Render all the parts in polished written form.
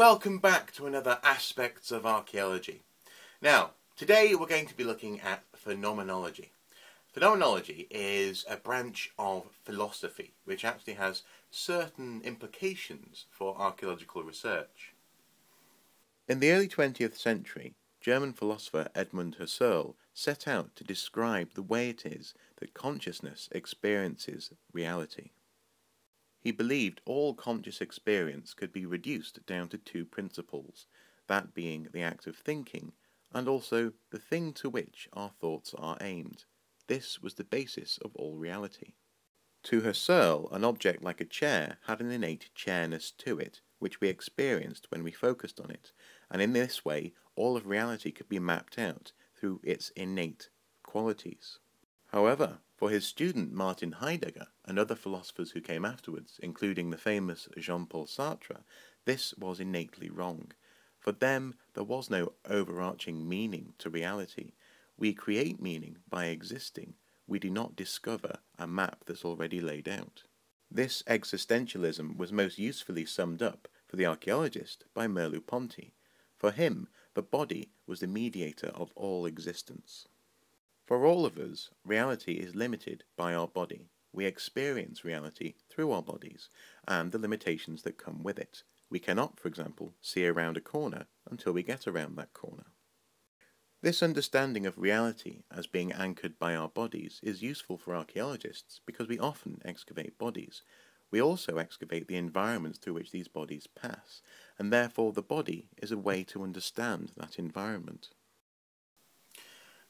welcome back to another Aspects of Archaeology. Now, today we're going to be looking at Phenomenology. Phenomenology is a branch of philosophy which actually has certain implications for archaeological research. In the early 20th century, German philosopher Edmund Husserl set out to describe the way it is that consciousness experiences reality. He believed all conscious experience could be reduced down to two principles, that being the act of thinking, and also the thing to which our thoughts are aimed. This was the basis of all reality. To Husserl, an object like a chair had an innate chairness to it, which we experienced when we focused on it, and in this way all of reality could be mapped out through its innate qualities. However, for his student Martin Heidegger and other philosophers who came afterwards, including the famous Jean-Paul Sartre, this was innately wrong. For them, there was no overarching meaning to reality. We create meaning by existing. We do not discover a map that's already laid out. This existentialism was most usefully summed up for the archaeologist by Merleau-Ponty. For him, the body was the mediator of all existence. For all of us, reality is limited by our body. We experience reality through our bodies, and the limitations that come with it. We cannot, for example, see around a corner until we get around that corner. This understanding of reality as being anchored by our bodies is useful for archaeologists because we often excavate bodies. We also excavate the environments through which these bodies pass, and therefore the body is a way to understand that environment.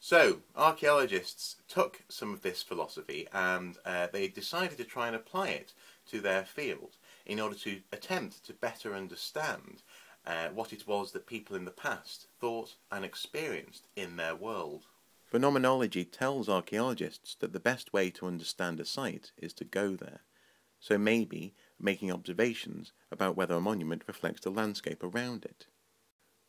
So, archaeologists took some of this philosophy and they decided to try and apply it to their field in order to attempt to better understand what it was that people in the past thought and experienced in their world. Phenomenology tells archaeologists that the best way to understand a site is to go there. So maybe making observations about whether a monument reflects the landscape around it.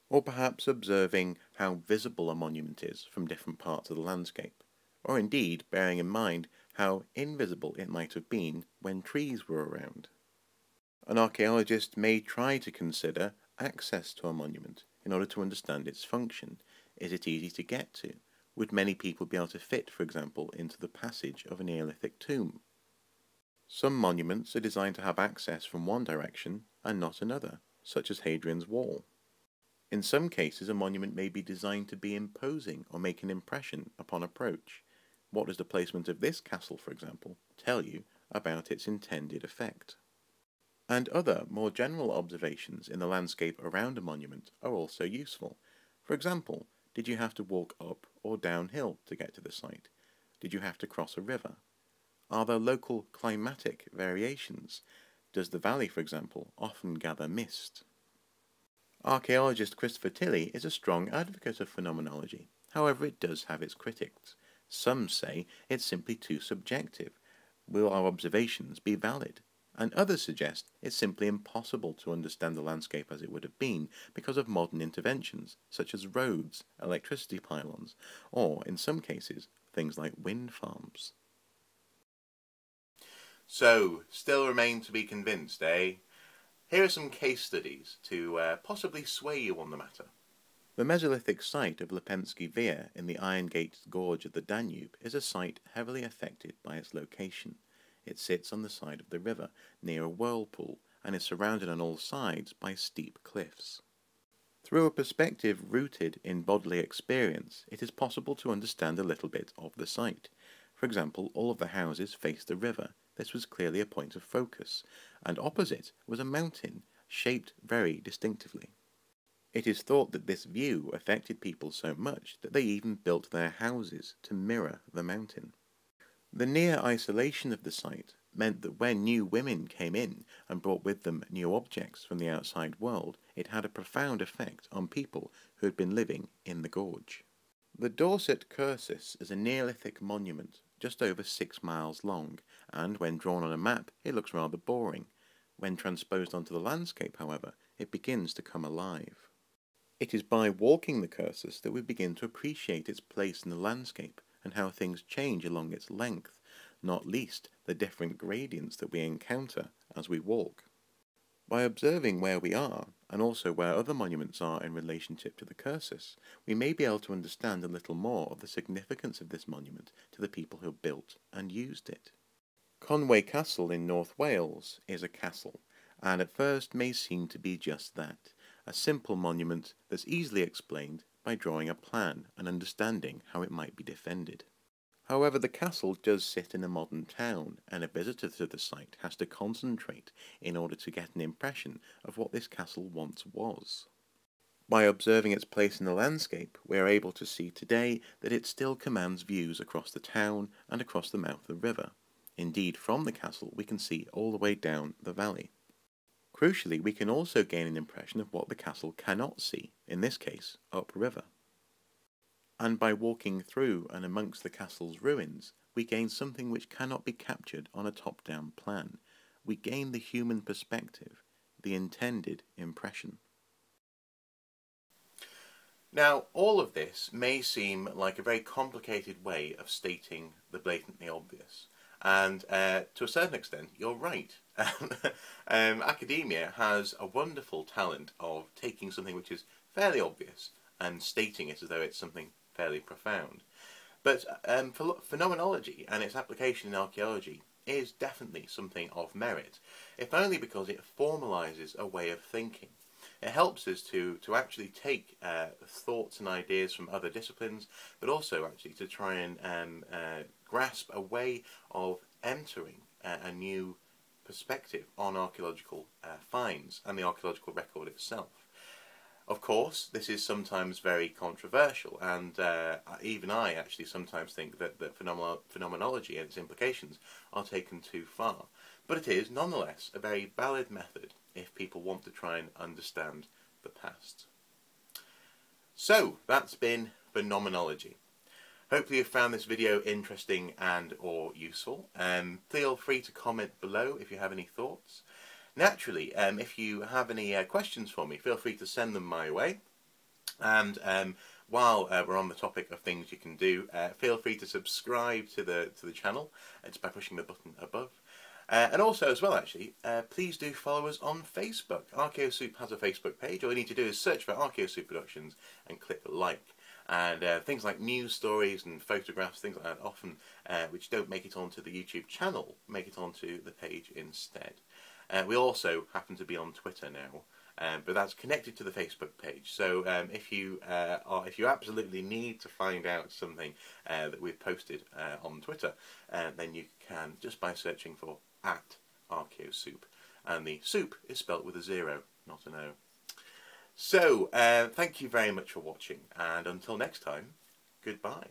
Or perhaps observing how visible a monument is from different parts of the landscape, or indeed bearing in mind how invisible it might have been when trees were around. An archaeologist may try to consider access to a monument in order to understand its function. Is it easy to get to? Would many people be able to fit, for example, into the passage of a Neolithic tomb? Some monuments are designed to have access from one direction and not another, such as Hadrian's Wall. In some cases, a monument may be designed to be imposing or make an impression upon approach. What does the placement of this castle, for example, tell you about its intended effect? And other, more general observations in the landscape around a monument are also useful. For example, did you have to walk up or downhill to get to the site? Did you have to cross a river? Are there local climatic variations? Does the valley, for example, often gather mist? Archaeologist Christopher Tilley is a strong advocate of phenomenology. However, it does have its critics. Some say it's simply too subjective. Will our observations be valid? And others suggest it's simply impossible to understand the landscape as it would have been because of modern interventions, such as roads, electricity pylons, or, in some cases, things like wind farms. So, still remain to be convinced, eh? Here are some case studies to possibly sway you on the matter. The Mesolithic site of Lipensky Vir in the Iron Gate Gorge of the Danube is a site heavily affected by its location. It sits on the side of the river, near a whirlpool, and is surrounded on all sides by steep cliffs. Through a perspective rooted in bodily experience, it is possible to understand a little bit of the site. For example, all of the houses faced the river. This was clearly a point of focus, and opposite was a mountain, shaped very distinctively. It is thought that this view affected people so much that they even built their houses to mirror the mountain. The near isolation of the site meant that when new women came in and brought with them new objects from the outside world, it had a profound effect on people who had been living in the gorge. The Dorset Cursus is a Neolithic monument just over 6 miles long, and when drawn on a map it looks rather boring. When transposed onto the landscape, however, it begins to come alive. It is by walking the Cursus that we begin to appreciate its place in the landscape and how things change along its length, not least the different gradients that we encounter as we walk. By observing where we are, and also where other monuments are in relationship to the cursus, we may be able to understand a little more of the significance of this monument to the people who built and used it. Conway Castle in North Wales is a castle, and at first may seem to be just that, a simple monument that's easily explained by drawing a plan and understanding how it might be defended. However, the castle does sit in a modern town, and a visitor to the site has to concentrate in order to get an impression of what this castle once was. By observing its place in the landscape, we are able to see today that it still commands views across the town and across the mouth of the river. Indeed, from the castle we can see all the way down the valley. Crucially, we can also gain an impression of what the castle cannot see, in this case, upriver. And by walking through and amongst the castle's ruins, we gain something which cannot be captured on a top-down plan. We gain the human perspective, the intended impression. Now, all of this may seem like a very complicated way of stating the blatantly obvious. And to a certain extent, you're right. Academia has a wonderful talent of taking something which is fairly obvious and stating it as though it's something fairly profound. But phenomenology and its application in archaeology is definitely something of merit, if only because it formalises a way of thinking. It helps us to actually take thoughts and ideas from other disciplines, but also actually to try and grasp a way of entering a new perspective on archaeological finds and the archaeological record itself. Of course, this is sometimes very controversial, and even I actually sometimes think that phenomenology and its implications are taken too far. But it is, nonetheless, a very valid method if people want to try and understand the past. So, that's been Phenomenology. Hopefully you've found this video interesting and or useful. Feel free to comment below if you have any thoughts. Naturally, if you have any questions for me, feel free to send them my way. And while we're on the topic of things you can do, feel free to subscribe to the channel just by pushing the button above. And also, as well, actually, please do follow us on Facebook. ArchaeoSoup has a Facebook page. All you need to do is search for ArchaeoSoup Productions and click like. And things like news stories and photographs, things like that, often which don't make it onto the YouTube channel, make it onto the page instead. We also happen to be on Twitter now, but that's connected to the Facebook page. So if you absolutely need to find out something that we've posted on Twitter, then you can just by searching for @ArchaeoSoup, and the soup is spelt with a 0, not an O. So thank you very much for watching, and until next time, goodbye.